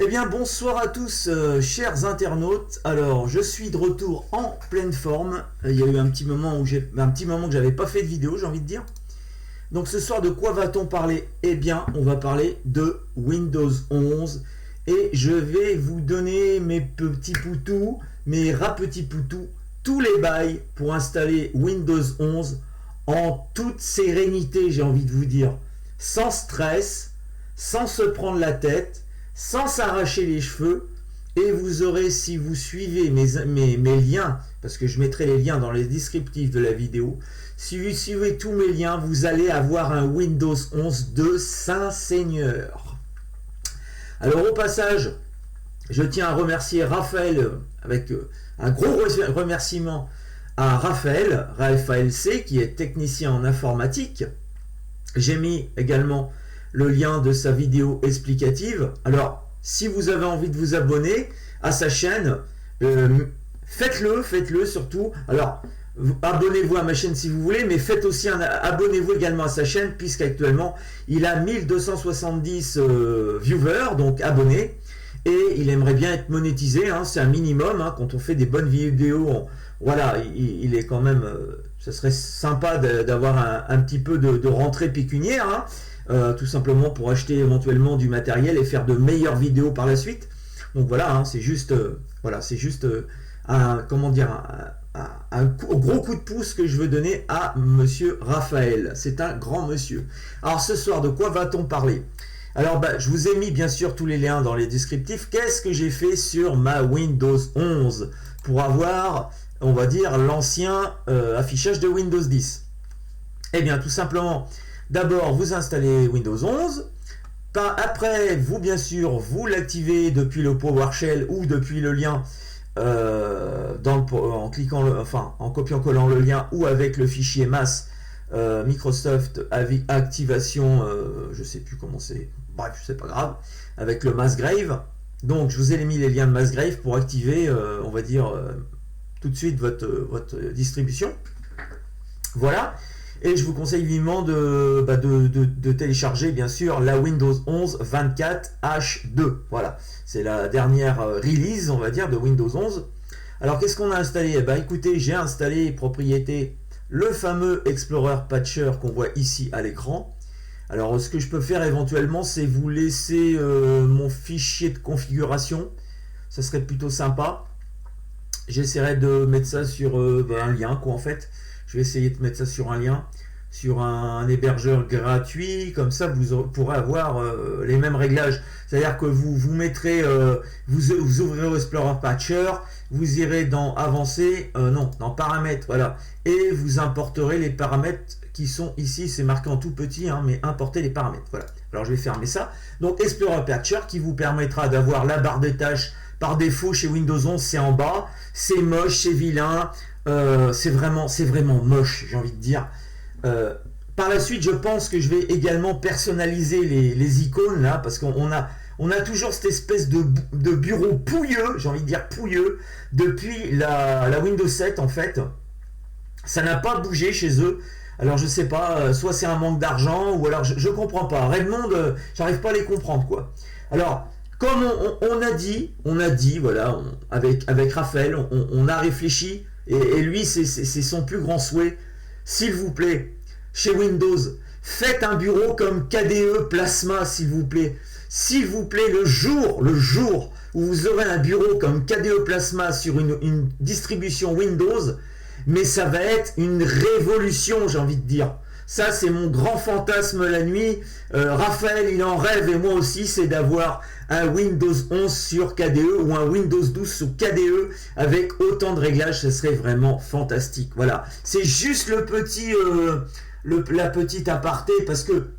Eh bien bonsoir à tous chers internautes. Alors je suis de retour en pleine forme. Il y a eu un petit moment que j'avais pas fait de vidéo, j'ai envie de dire. Donc ce soir de quoi va-t-on parler? Eh bien on va parler de Windows 11 et je vais vous donner mes petits poutous, mes petits poutous, tous les bails pour installer Windows 11 en toute sérénité, j'ai envie de vous dire, sans stress, sans se prendre la tête, sans s'arracher les cheveux. Et vous aurez, si vous suivez mes liens, parce que je mettrai les liens dans les descriptifs de la vidéo, si vous suivez tous mes liens, vous allez avoir un Windows 11 de Saint-Seigneur. Alors au passage, je tiens à remercier Raphaël, avec un gros remerciement à Raphaël C, qui est technicien en informatique. J'ai mis également le lien de sa vidéo explicative. Alors, si vous avez envie de vous abonner à sa chaîne, faites-le surtout. Alors, abonnez-vous à ma chaîne si vous voulez, mais faites aussi abonnez-vous également à sa chaîne, puisqu'actuellement, il a 1270 viewers, donc abonnés, et il aimerait bien être monétisé, hein, c'est un minimum, hein, quand on fait des bonnes vidéos, voilà, il est quand même, ça serait sympa d'avoir un petit peu de rentrée pécuniaire, hein, tout simplement pour acheter éventuellement du matériel et faire de meilleures vidéos par la suite. Donc voilà, hein, c'est juste, un gros coup de pouce que je veux donner à monsieur Raphaël. C'est un grand monsieur. Alors ce soir, de quoi va-t-on parler? Alors je vous ai mis bien sûr tous les liens dans les descriptifs. Qu'est-ce que j'ai fait sur ma Windows 11 pour avoir, on va dire, l'ancien affichage de Windows 10? Eh bien tout simplement, d'abord, vous installez Windows 11. Après, vous, bien sûr, vous l'activez depuis le PowerShell ou depuis le lien en cliquant, en copiant-collant le lien ou avec le fichier MAS Microsoft Activation, je sais plus comment c'est, bref, c'est pas grave, avec le Massgrave. Donc, je vous ai mis les liens de Massgrave pour activer, on va dire, tout de suite votre distribution. Voilà. Et je vous conseille vivement de télécharger bien sûr la Windows 11 24H2. Voilà, c'est la dernière release, on va dire, de Windows 11. Alors qu'est-ce qu'on a installé? Eh bien écoutez, j'ai installé propriété le fameux Explorer Patcher qu'on voit ici à l'écran. Alors ce que je peux faire éventuellement, c'est vous laisser mon fichier de configuration. Ça serait plutôt sympa. J'essaierai de mettre ça sur un lien, quoi, en fait. Je vais essayer de mettre ça sur un lien, sur un hébergeur gratuit, comme ça vous pourrez avoir les mêmes réglages. C'est-à-dire que vous mettrez, vous ouvrirez Explorer Patcher, vous irez dans Avancé, dans Paramètres, voilà, et vous importerez les paramètres qui sont ici, c'est marqué en tout petit, hein, mais importer les paramètres, voilà. Alors je vais fermer ça. Donc Explorer Patcher qui vous permettra d'avoir la barre des tâches par défaut chez Windows 11, c'est en bas, c'est moche, c'est vilain. C'est vraiment moche, j'ai envie de dire. Par la suite, je pense que je vais également personnaliser les icônes là, parce qu'on a toujours cette espèce de bureau pouilleux, j'ai envie de dire pouilleux, depuis la Windows 7 en fait. Ça n'a pas bougé chez eux. Alors je sais pas, soit c'est un manque d'argent, ou alors je comprends pas. Redmond, j'arrive pas à les comprendre, quoi. Alors, comme on a dit, voilà, avec Raphaël, on a réfléchi. Et lui, c'est son plus grand souhait. S'il vous plaît, chez Windows, faites un bureau comme KDE Plasma, s'il vous plaît. S'il vous plaît, le jour où vous aurez un bureau comme KDE Plasma sur une distribution Windows, mais ça va être une révolution, j'ai envie de dire. Ça, c'est mon grand fantasme la nuit. Raphaël, il en rêve, et moi aussi, c'est d'avoir un Windows 11 sur KDE ou un Windows 12 sur KDE avec autant de réglages. Ce serait vraiment fantastique. Voilà, c'est juste la petite aparté, parce que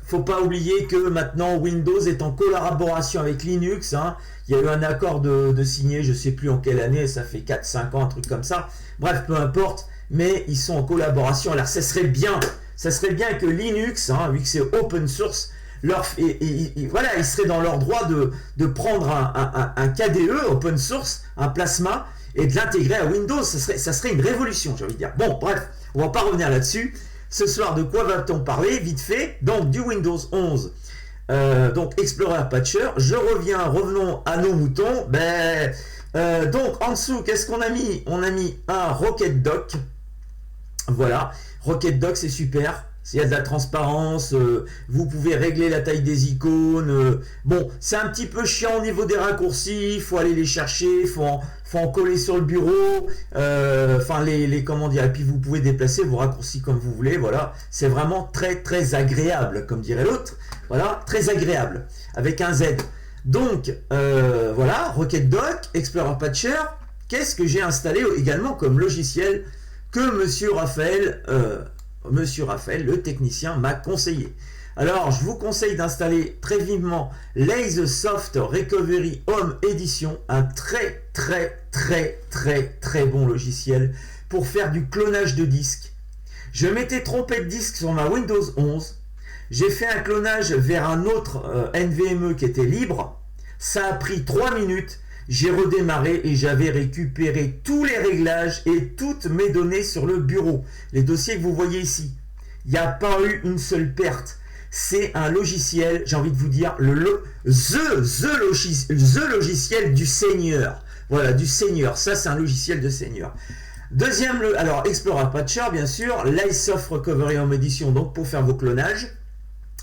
faut pas oublier que maintenant Windows est en collaboration avec Linux, hein. Il y a eu un accord de signé, je sais plus en quelle année, ça fait 4-5 ans, un truc comme ça. Bref, peu importe. Mais ils sont en collaboration. Alors ça serait bien que Linux, hein, vu que c'est open source, voilà, ils seraient dans leur droit de prendre un KDE open source, un Plasma, et de l'intégrer à Windows. Ça serait une révolution, j'ai envie de dire. Bon, bref, on va pas revenir là-dessus. Ce soir, de quoi va-t-on parler? Vite fait, donc du Windows 11 Donc Explorer Patcher. Revenons à nos moutons. Donc en dessous, qu'est-ce qu'on a mis? On a mis un Rocket Dock. Voilà, Rocket Dock c'est super. Il y a de la transparence, vous pouvez régler la taille des icônes. Bon, c'est un petit peu chiant au niveau des raccourcis, il faut aller les chercher, faut en coller sur le bureau. Enfin, comment dire, et puis vous pouvez déplacer vos raccourcis comme vous voulez. Voilà, c'est vraiment très très agréable, comme dirait l'autre. Voilà, très agréable, avec un Z. Donc, voilà, Rocket Dock, Explorer Patcher. Qu'est-ce que j'ai installé également comme logiciel que Monsieur Raphaël, le technicien, m'a conseillé. Alors, je vous conseille d'installer très vivement l'Ace Soft Recovery Home Edition, un très bon logiciel pour faire du clonage de disques. Je m'étais trompé de disque sur ma Windows 11. J'ai fait un clonage vers un autre NVMe qui était libre. Ça a pris 3 minutes. J'ai redémarré et j'avais récupéré tous les réglages et toutes mes données sur le bureau. Les dossiers que vous voyez ici. Il n'y a pas eu une seule perte. C'est un logiciel, j'ai envie de vous dire, the logiciel du Seigneur. Voilà, du Seigneur. Ça, c'est un logiciel de Seigneur. Deuxième, alors Explorer Patcher, bien sûr. l'Icesoft Recovery Home Edition, donc pour faire vos clonages,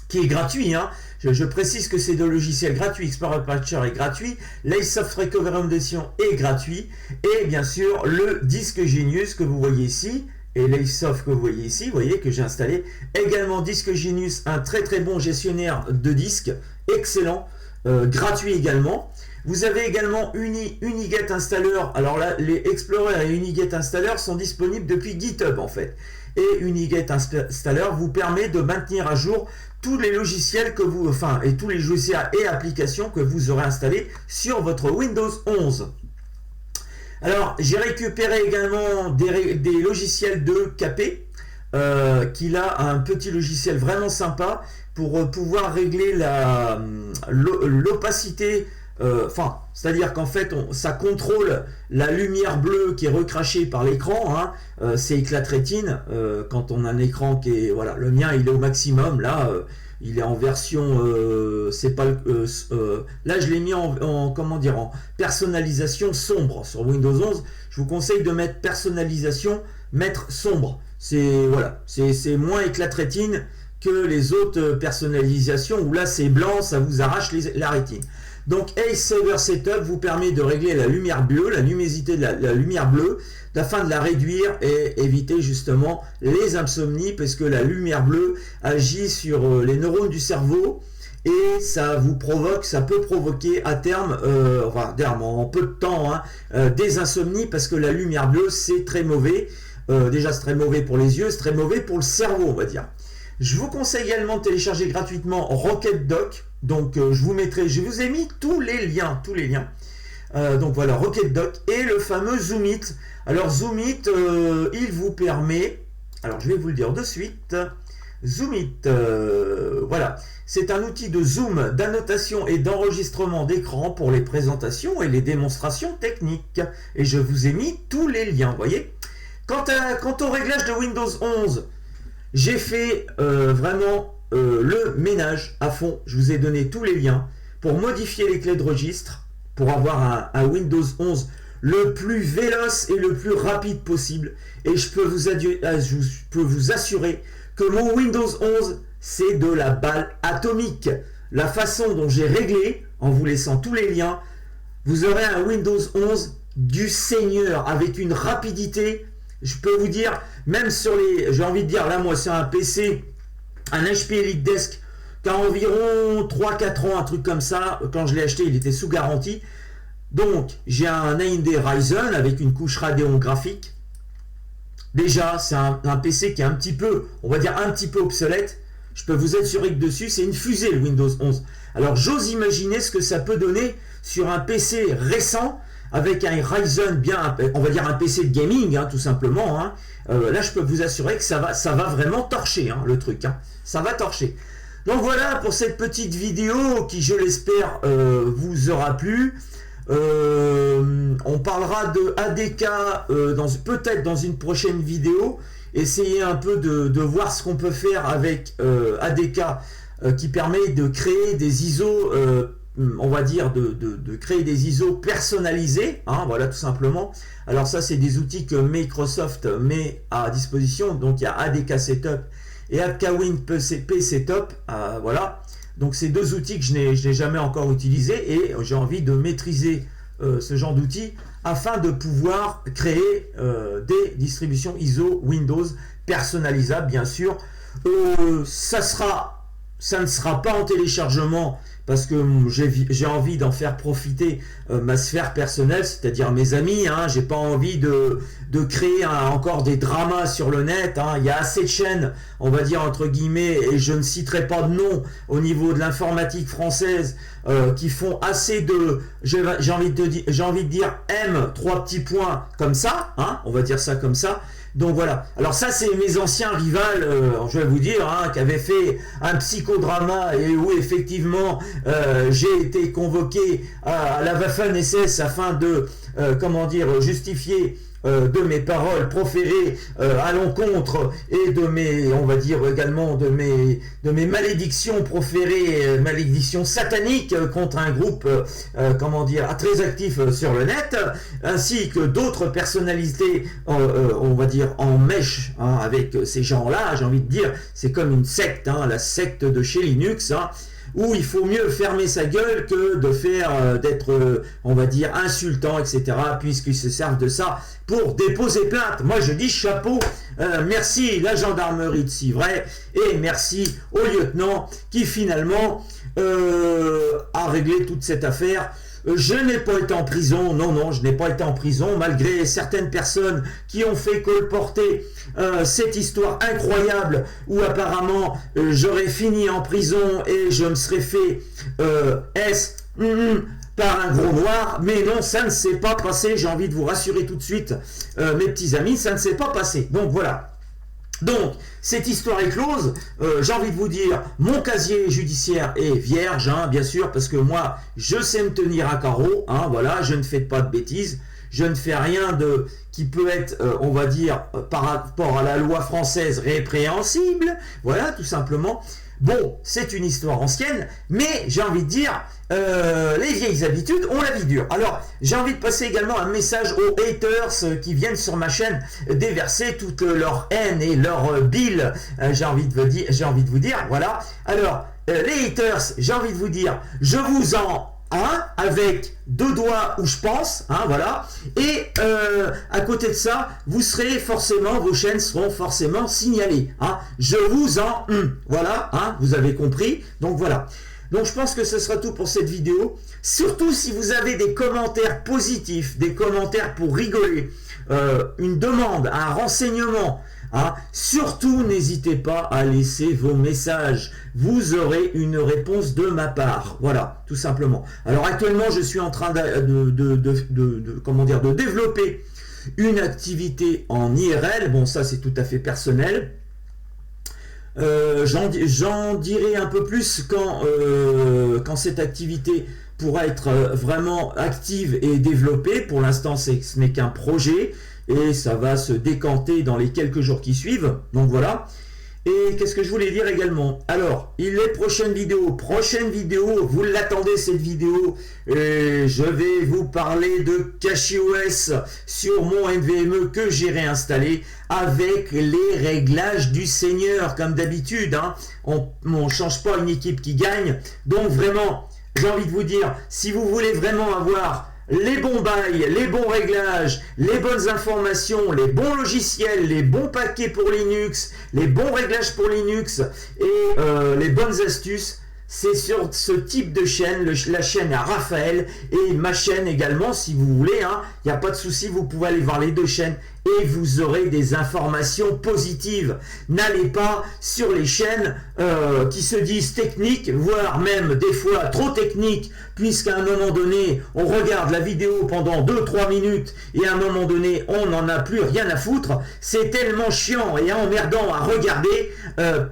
qui est gratuit, hein. Je précise que c'est deux logiciels gratuits. Explorer Patcher est gratuit, l'Icesoft Recovery Home Edition est gratuit, et bien sûr le Disque Genius que vous voyez ici, et l'Icesoft que vous voyez ici, vous voyez que j'ai installé également Disque Genius, un très bon gestionnaire de disques, excellent, gratuit également. Vous avez également Uniget Installer. Alors là, les Explorer et Uniget Installer sont disponibles depuis GitHub en fait. Et Uniget Installer vous permet de maintenir à jour tous les logiciels que vous, et tous les logiciels et applications que vous aurez installés sur votre Windows 11. Alors, j'ai récupéré également des logiciels de KP, qui a un petit logiciel vraiment sympa pour pouvoir régler l'opacité. C'est-à-dire qu'en fait, ça contrôle la lumière bleue qui est recrachée par l'écran. Hein. C'est éclat-rétine. Quand on a un écran qui est, voilà, le mien, il est au maximum. Là, il est en version, c'est pas, là, je l'ai mis en personnalisation sombre sur Windows 11. Je vous conseille de mettre personnalisation, mettre sombre. C'est moins éclat-rétine que les autres personnalisations où là, c'est blanc, ça vous arrache la rétine. Donc Ace Saver Setup vous permet de régler la lumière bleue, la luminosité de la lumière bleue, afin de la réduire et éviter justement les insomnies, parce que la lumière bleue agit sur les neurones du cerveau et ça peut provoquer à terme, en peu de temps, des insomnies, parce que la lumière bleue c'est très mauvais. Déjà c'est très mauvais pour les yeux, c'est très mauvais pour le cerveau, on va dire. Je vous conseille également de télécharger gratuitement Rocket Dock. Donc je vous ai mis tous les liens. Donc voilà, Rocket Dock et le fameux Zoomit. Alors Zoomit, il vous permet, alors je vais vous le dire de suite. Zoomit, voilà, c'est un outil de zoom, d'annotation et d'enregistrement d'écran pour les présentations et les démonstrations techniques. Et je vous ai mis tous les liens, vous voyez. Quant au réglage de Windows 11, j'ai fait vraiment le ménage à fond. Je vous ai donné tous les liens pour modifier les clés de registre, pour avoir un Windows 11 le plus véloce et le plus rapide possible. Et je peux vous assurer que mon Windows 11, c'est de la balle atomique. La façon dont j'ai réglé, en vous laissant tous les liens, vous aurez un Windows 11 du Seigneur, avec une rapidité. Je peux vous dire, même sur j'ai envie de dire, là moi c'est un PC, un HP EliteDesk qui a environ 3-4 ans, un truc comme ça. Quand je l'ai acheté, il était sous garantie. Donc j'ai un AMD Ryzen avec une couche Radeon graphique. Déjà c'est un PC qui est un petit peu, on va dire un petit peu obsolète. Je peux vous assurer que dessus c'est une fusée le Windows 11. Alors j'ose imaginer ce que ça peut donner sur un PC récent, avec un Ryzen bien, on va dire un PC de gaming, tout simplement. Là, je peux vous assurer que ça va vraiment torcher, le truc. Ça va torcher. Donc voilà pour cette petite vidéo qui, je l'espère, vous aura plu. On parlera de ADK peut-être dans une prochaine vidéo. Essayer un peu de voir ce qu'on peut faire avec ADK qui permet de créer des ISO, on va dire de créer des ISO personnalisés, hein, voilà tout simplement. Alors ça c'est des outils que Microsoft met à disposition, donc il y a ADK Setup et AppKawin PC Setup, voilà. Donc c'est deux outils que je n'ai jamais encore utilisés et j'ai envie de maîtriser ce genre d'outils afin de pouvoir créer des distributions ISO Windows personnalisables, bien sûr. Ça ne sera pas en téléchargement parce que j'ai envie d'en faire profiter ma sphère personnelle, c'est-à-dire mes amis, hein. J'ai pas envie de créer encore des dramas sur le net, hein. Il y a assez de chaînes, on va dire entre guillemets, et je ne citerai pas de nom au niveau de l'informatique française, qui font assez de, j'ai envie de dire M, 3 petits points comme ça, hein, on va dire ça comme ça. Donc voilà, alors ça c'est mes anciens rivales, je vais vous dire, hein, qui avaient fait un psychodrama et où effectivement j'ai été convoqué à la Waffen-SS afin de, comment dire, justifier de mes paroles proférées à l'encontre et de mes, on va dire également de mes malédictions proférées, malédictions sataniques contre un groupe, comment dire, très actif sur le net, ainsi que d'autres personnalités, on va dire en mèche, hein, avec ces gens-là. J'ai envie de dire, c'est comme une secte, hein, la secte de chez Linux, hein, où il faut mieux fermer sa gueule que de faire d'être, on va dire, insultant, etc., puisqu'ils se servent de ça pour déposer plainte. Moi, je dis chapeau, merci la gendarmerie de Civray, et merci au lieutenant qui, finalement, a réglé toute cette affaire. Je n'ai pas été en prison, non, je n'ai pas été en prison, malgré certaines personnes qui ont fait colporter cette histoire incroyable où apparemment j'aurais fini en prison et je me serais fait par un gros noir, mais non, ça ne s'est pas passé. J'ai envie de vous rassurer tout de suite, mes petits amis, ça ne s'est pas passé. Donc voilà. Donc, cette histoire est close. J'ai envie de vous dire, mon casier judiciaire est vierge, hein, bien sûr, parce que moi, je sais me tenir à carreau, hein, voilà, je ne fais pas de bêtises, je ne fais rien qui peut être, on va dire, par rapport à la loi française répréhensible, voilà, tout simplement. Bon, c'est une histoire ancienne, mais j'ai envie de dire, les vieilles habitudes ont la vie dure. Alors, j'ai envie de passer également un message aux haters qui viennent sur ma chaîne déverser toute leur haine et leur bile. J'ai envie de vous dire, voilà. Alors, les haters, j'ai envie de vous dire, je vous en avec deux doigts où je pense, hein, voilà, et à côté de ça, vos chaînes seront forcément signalées, hein, je vous en, voilà, hein, vous avez compris, donc voilà. Donc je pense que ce sera tout pour cette vidéo, surtout si vous avez des commentaires positifs, des commentaires pour rigoler, une demande, un renseignement, hein, surtout n'hésitez pas à laisser vos messages, vous aurez une réponse de ma part, voilà, tout simplement. Alors actuellement je suis en train de développer une activité en IRL, bon ça c'est tout à fait personnel. J'en dirai un peu plus quand cette activité pourra être vraiment active et développée. Pour l'instant ce n'est qu'un projet et ça va se décanter dans les quelques jours qui suivent, donc voilà. Et qu'est-ce que je voulais dire également? Alors, les prochaines vidéos, vous l'attendez cette vidéo, je vais vous parler de CachyOS sur mon NVMe que j'ai réinstallé avec les réglages du Seigneur, comme d'habitude, hein. On ne change pas une équipe qui gagne, donc vraiment, j'ai envie de vous dire, si vous voulez vraiment avoir les bons bails, les bons réglages, les bonnes informations, les bons logiciels, les bons paquets pour Linux, les bons réglages pour Linux et les bonnes astuces, c'est sur ce type de chaîne, la chaîne à Raphaël et ma chaîne également si vous voulez, hein, il n'y a pas de souci, vous pouvez aller voir les deux chaînes et vous aurez des informations positives. N'allez pas sur les chaînes qui se disent techniques, voire même des fois trop techniques, puisqu'à un moment donné, on regarde la vidéo pendant 2-3 minutes et à un moment donné, on n'en a plus rien à foutre. C'est tellement chiant et emmerdant à regarder,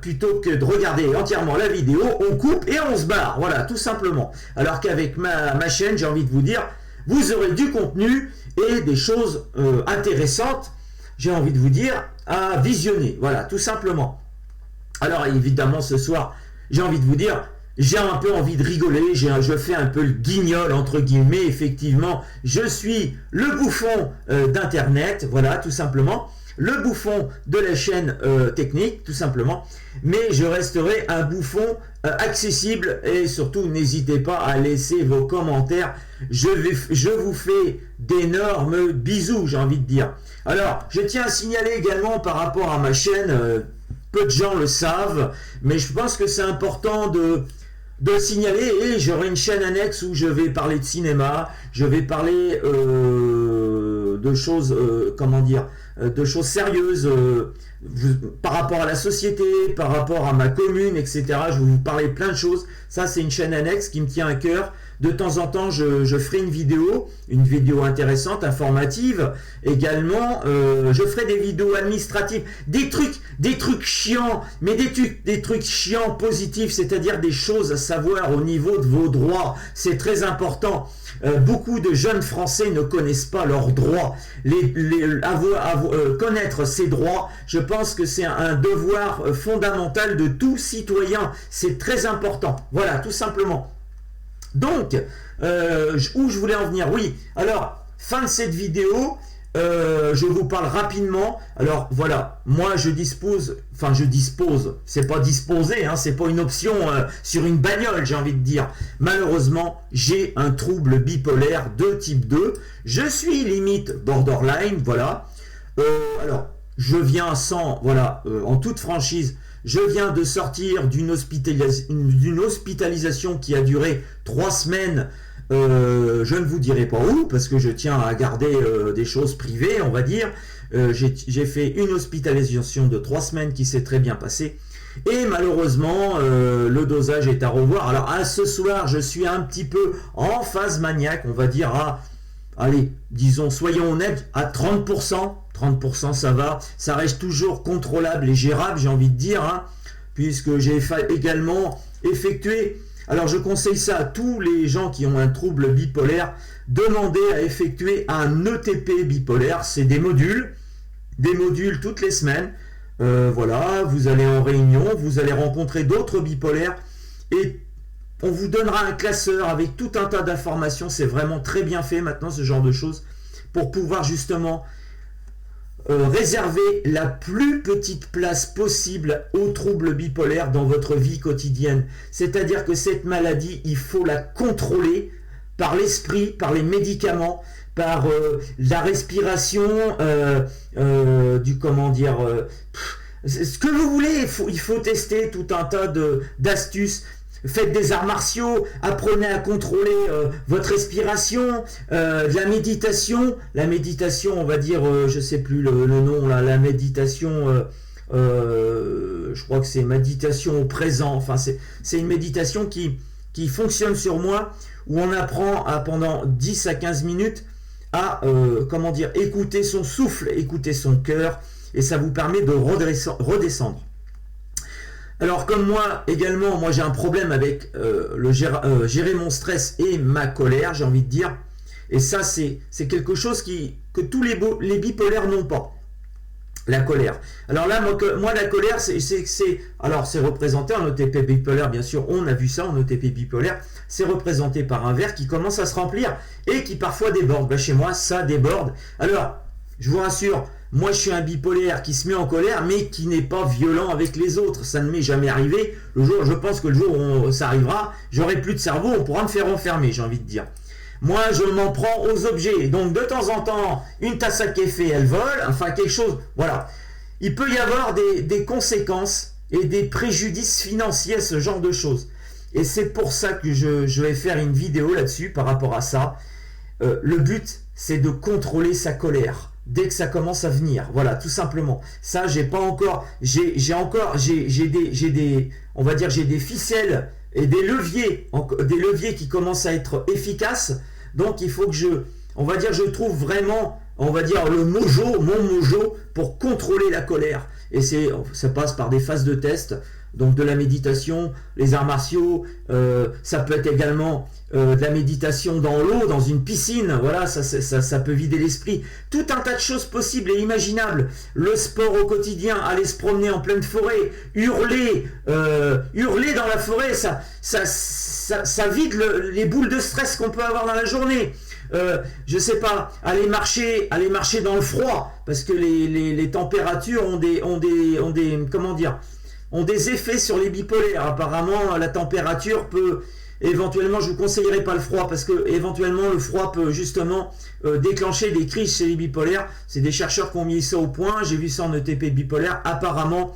plutôt que de regarder entièrement la vidéo, on coupe et on se barre, voilà, tout simplement. Alors qu'avec ma chaîne, j'ai envie de vous dire, vous aurez du contenu et des choses intéressantes, j'ai envie de vous dire, à visionner, voilà, tout simplement. Alors évidemment ce soir, j'ai envie de vous dire, j'ai un peu envie de rigoler, je fais un peu le guignol entre guillemets, effectivement, je suis le bouffon d'Internet, voilà, tout simplement, le bouffon de la chaîne technique, tout simplement, mais je resterai un bouffon accessible et surtout n'hésitez pas à laisser vos commentaires, je vous fais d'énormes bisous, j'ai envie de dire. Alors, je tiens à signaler également par rapport à ma chaîne, peu de gens le savent, mais je pense que c'est important de signaler, et j'aurai une chaîne annexe où je vais parler de cinéma, je vais parler de choses, comment dire, de choses sérieuses par rapport à la société, par rapport à ma commune, etc. Je vais vous parler plein de choses. Ça, c'est une chaîne annexe qui me tient à cœur. De temps en temps, je ferai une vidéo intéressante, informative. Également, je ferai des vidéos administratives, des trucs chiants, mais des trucs chiants positifs, c'est-à-dire des choses à savoir au niveau de vos droits. C'est très important. Beaucoup de jeunes Français ne connaissent pas leurs droits. Connaître ses droits, je pense que c'est un devoir fondamental de tout citoyen. C'est très important. Voilà, tout simplement. Donc, où je voulais en venir? Oui, alors, fin de cette vidéo, je vous parle rapidement. Alors, voilà, moi je dispose, c'est pas disposer, hein, c'est pas une option sur une bagnole, j'ai envie de dire. Malheureusement, j'ai un trouble bipolaire de type 2. Je suis limite borderline, voilà. Alors, je viens en toute franchise, je viens de sortir d'une hospitalisation qui a duré 3 semaines. Je ne vous dirai pas où, parce que je tiens à garder des choses privées, on va dire. J'ai fait une hospitalisation de 3 semaines qui s'est très bien passée. Et malheureusement, le dosage est à revoir. Alors, ce soir, je suis un petit peu en phase maniaque, on va dire allez, disons, soyons honnêtes, à 30%. 30%, ça va. Ça reste toujours contrôlable et gérable, j'ai envie de dire, hein, puisque j'ai également effectué. Alors, je conseille ça à tous les gens qui ont un trouble bipolaire. Demandez à effectuer un ETP bipolaire. C'est des modules toutes les semaines. Voilà, vous allez en réunion, vous allez rencontrer d'autres bipolaires et on vous donnera un classeur avec tout un tas d'informations. C'est vraiment très bien fait maintenant, ce genre de choses, pour pouvoir justement réserver la plus petite place possible aux troubles bipolaires dans votre vie quotidienne. C'est-à-dire que cette maladie, il faut la contrôler par l'esprit, par les médicaments, par la respiration, ce que vous voulez. Il faut tester tout un tas d'astuces. Faites des arts martiaux, apprenez à contrôler votre respiration, de la méditation. La méditation, on va dire, je sais plus le nom, là, la méditation, je crois que c'est méditation au présent. Enfin, c'est une méditation qui fonctionne sur moi, où on apprend pendant 10 à 15 minutes à écouter son souffle, écouter son cœur, et ça vous permet de redescendre. Alors comme moi également, j'ai un problème avec gérer mon stress et ma colère, j'ai envie de dire. Et ça, c'est quelque chose que tous les bipolaires n'ont pas. La colère. Alors là, moi la colère, c'est représenté en OTP bipolaire, bien sûr, on a vu ça en OTP bipolaire, c'est représenté par un verre qui commence à se remplir et qui parfois déborde. Chez moi, ça déborde. Alors, je vous rassure, moi je suis un bipolaire qui se met en colère, mais qui n'est pas violent avec les autres. Ça ne m'est jamais arrivé. Je pense que le jour où ça arrivera, j'aurai plus de cerveau, on pourra me faire enfermer, j'ai envie de dire. Moi, je m'en prends aux objets. Donc, de temps en temps, une tasse à café, elle vole. Enfin, quelque chose. Voilà. Il peut y avoir des conséquences et des préjudices financiers à ce genre de choses. Et c'est pour ça que je vais faire une vidéo là-dessus par rapport à ça. Le but, c'est de contrôler sa colère dès que ça commence à venir. Voilà, tout simplement. Ça, j'ai pas encore. J'ai des ficelles et des leviers qui commencent à être efficaces. Donc il faut que je trouve vraiment, mon mojo pour contrôler la colère. Et ça passe par des phases de test. donc de la méditation, les arts martiaux, ça peut être également de la méditation dans l'eau, dans une piscine, voilà, ça peut vider l'esprit. Tout un tas de choses possibles et imaginables. Le sport au quotidien, aller se promener en pleine forêt, hurler dans la forêt, ça vide les boules de stress qu'on peut avoir dans la journée. Je sais pas, aller marcher dans le froid, parce que les températures ont des effets sur les bipolaires. Apparemment, la température peut éventuellement, je vous conseillerais pas le froid, parce que éventuellement le froid peut justement déclencher des crises chez les bipolaires. C'est des chercheurs qui ont mis ça au point, j'ai vu ça en ETP bipolaire. Apparemment,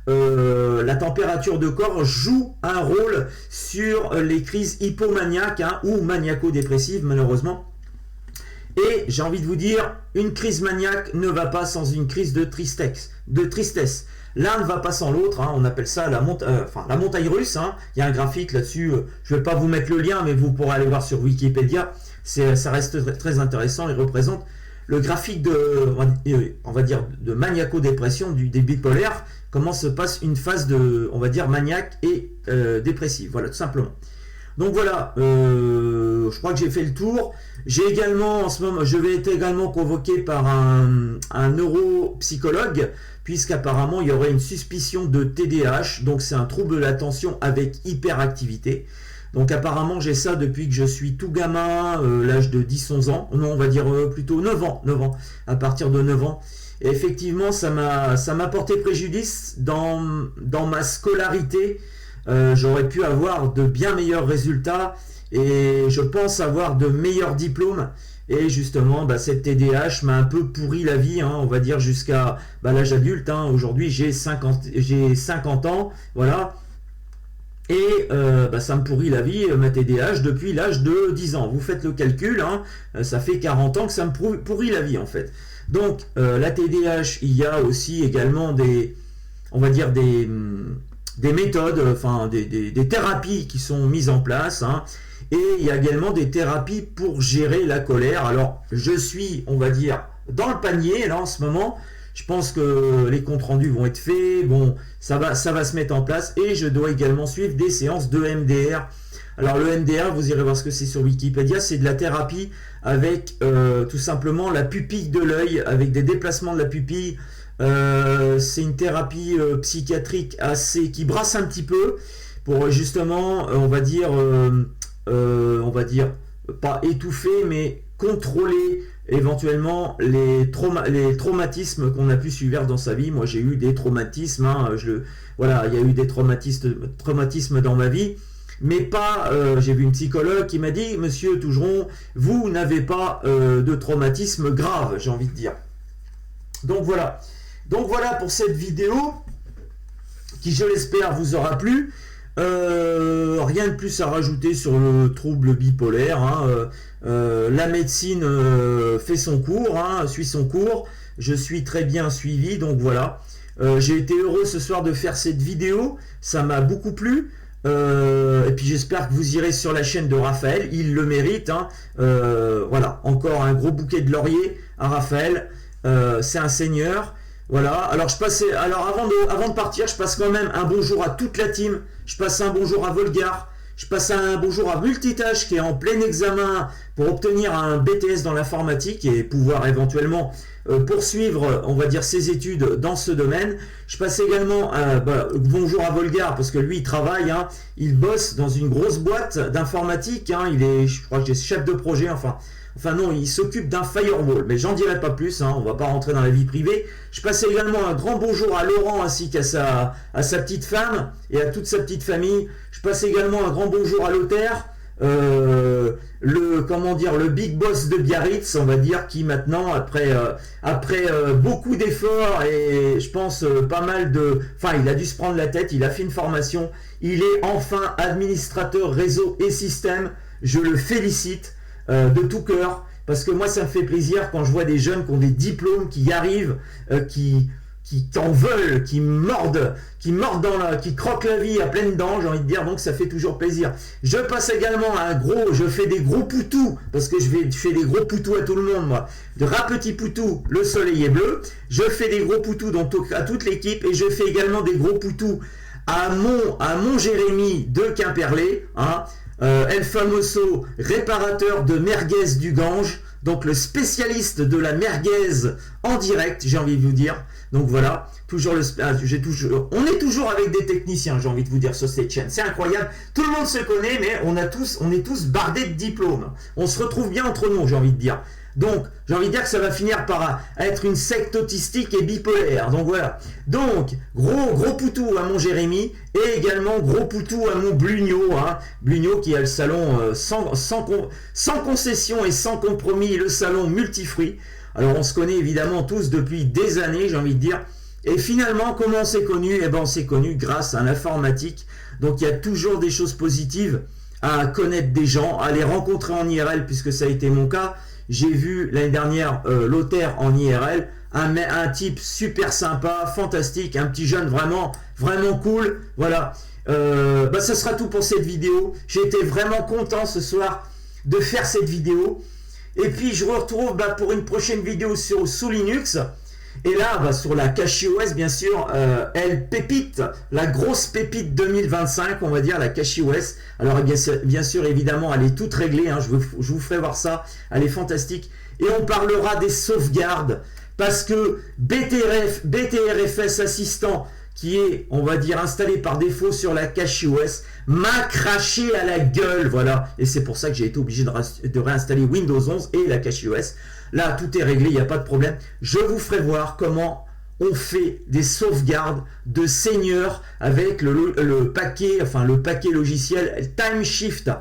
la température de corps joue un rôle sur les crises hypomaniaques, ou maniaco-dépressives, malheureusement. Et j'ai envie de vous dire, une crise maniaque ne va pas sans une crise de tristesse. L'un ne va pas sans l'autre, on appelle ça la montagne russe. Il y a un graphique là-dessus, je ne vais pas vous mettre le lien, mais vous pourrez aller voir sur Wikipédia. Ça reste très intéressant, il représente le graphique de maniaco-dépression des bipolaires, comment se passe une phase de, maniaque et dépressive, voilà, tout simplement. Donc voilà, je crois que j'ai fait le tour. J'ai également, en ce moment, je vais être également convoqué par un neuropsychologue, puisqu'apparemment il y aurait une suspicion de TDAH, donc c'est un trouble de l'attention avec hyperactivité. Donc apparemment j'ai ça depuis que je suis tout gamin, l'âge de 10-11 ans, non on va dire plutôt 9 ans, à partir de 9 ans. Et effectivement ça m'a porté préjudice dans ma scolarité. J'aurais pu avoir de bien meilleurs résultats et je pense avoir de meilleurs diplômes. Et justement, cette TDAH m'a un peu pourri la vie, on va dire jusqu'à l'âge adulte. Aujourd'hui, j'ai 50 ans, voilà. Et ça me pourrit la vie, ma TDAH, depuis l'âge de 10 ans. Vous faites le calcul, ça fait 40 ans que ça me pourrit la vie, en fait. Donc, la TDAH, il y a aussi également des méthodes, des thérapies qui sont mises en place, et il y a également des thérapies pour gérer la colère. Alors, je suis, on va dire, dans le panier, là, en ce moment. Je pense que les comptes rendus vont être faits, bon, ça va se mettre en place, et je dois également suivre des séances de MDR. Alors, le MDR, vous irez voir ce que c'est sur Wikipédia, c'est de la thérapie avec tout simplement la pupille de l'œil, avec des déplacements de la pupille. C'est une thérapie psychiatrique qui brasse un petit peu pour justement, on va dire pas étouffer, mais contrôler éventuellement les traumatismes qu'on a pu subir dans sa vie. Moi j'ai eu des traumatismes, il y a eu des traumatismes dans ma vie, mais pas, j'ai vu une psychologue qui m'a dit, monsieur Tougeron, vous n'avez pas de traumatisme grave, j'ai envie de dire. Donc voilà pour cette vidéo qui, je l'espère, vous aura plu. Rien de plus à rajouter sur le trouble bipolaire. La médecine fait son cours, suit son cours. Je suis très bien suivi, donc voilà. J'ai été heureux ce soir de faire cette vidéo, ça m'a beaucoup plu. Et puis j'espère que vous irez sur la chaîne de Raphaël, il le mérite. Voilà, encore un gros bouquet de laurier à Raphaël. C'est un seigneur. Voilà, alors avant de partir, je passe quand même un bonjour à toute la team. Je passe un bonjour à Volgar. Je passe un bonjour à Multitâche qui est en plein examen pour obtenir un BTS dans l'informatique et pouvoir éventuellement poursuivre, on va dire, ses études dans ce domaine. Je passe également bonjour à Volgar parce que lui il travaille, il bosse dans une grosse boîte d'informatique, je crois que j'ai chef de projet, Enfin non, il s'occupe d'un firewall, mais j'en dirai pas plus, on va pas rentrer dans la vie privée. Je passe également un grand bonjour à Laurent ainsi qu'à sa petite femme et à toute sa petite famille. Je passe également un grand bonjour à Lothaire, le big boss de Biarritz, on va dire, qui maintenant, après beaucoup d'efforts et je pense pas mal il a dû se prendre la tête, il a fait une formation, il est enfin administrateur réseau et système. Je le félicite de tout cœur, parce que moi ça me fait plaisir quand je vois des jeunes qui ont des diplômes, qui y arrivent, qui t'en veulent, qui mordent qui croquent la vie à pleines dents, j'ai envie de dire, donc ça fait toujours plaisir. Je passe également je fais des gros poutous, parce que je fais des gros poutous à tout le monde, moi. De petit poutou, le soleil est bleu. Je fais des gros poutous à toute l'équipe, et je fais également des gros poutous à mon Jérémy de Quimperlé, hein, El Famoso, réparateur de merguez du Gange, donc le spécialiste de la merguez en direct, j'ai envie de vous dire. Donc voilà, on est toujours avec des techniciens, j'ai envie de vous dire, sur cette chaîne. C'est incroyable, tout le monde se connaît, mais on est tous bardés de diplômes. On se retrouve bien entre nous, j'ai envie de dire. Donc, j'ai envie de dire que ça va finir par être une secte autistique et bipolaire. Donc voilà. Donc, gros poutou à mon Jérémy et également gros poutou à mon Blugno. Hein. Blugno qui a le salon sans concession et sans compromis, le salon multifruits. Alors, on se connaît évidemment tous depuis des années, j'ai envie de dire. Et finalement, comment on s'est connus? Eh ben, on s'est connus grâce à l'informatique. Donc, il y a toujours des choses positives à connaître des gens, à les rencontrer en IRL, puisque ça a été mon cas. J'ai vu l'année dernière Lothaire en IRL, un type super sympa, fantastique, un petit jeune vraiment cool. Voilà, ça sera tout pour cette vidéo. J'ai été vraiment content ce soir de faire cette vidéo. Et puis je vous retrouve pour une prochaine vidéo sous Linux. Et là, sur la CachyOS, bien sûr, elle pépite, la grosse pépite 2025, on va dire, la CachyOS. Alors, bien sûr, évidemment, elle est toute réglée, hein, je vous ferai voir ça, elle est fantastique. Et on parlera des sauvegardes, parce que BTRFS Assistant, qui est, on va dire, installé par défaut sur la CachyOS, m'a craché à la gueule, voilà. Et c'est pour ça que j'ai été obligé de réinstaller Windows 11 et la CachyOS. Là, tout est réglé, il n'y a pas de problème. Je vous ferai voir comment on fait des sauvegardes de seigneurs avec le paquet logiciel Timeshift.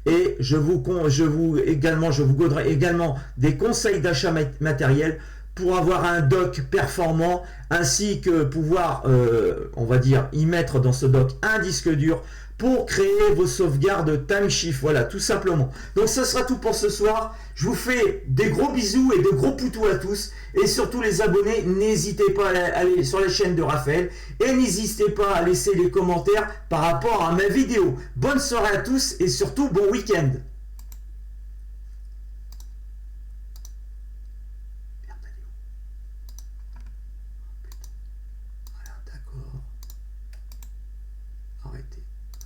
Et je vous donnerai également des conseils d'achat matériel pour avoir un dock performant, ainsi que pouvoir, on va dire, y mettre dans ce dock un disque dur pour créer vos sauvegardes Timeshift. Voilà, tout simplement. Donc, ce sera tout pour ce soir. Je vous fais des gros bisous et de gros poutous à tous. Et surtout, les abonnés, n'hésitez pas à aller sur la chaîne de Raphaël. Et n'hésitez pas à laisser des commentaires par rapport à ma vidéo. Bonne soirée à tous et surtout, bon week-end.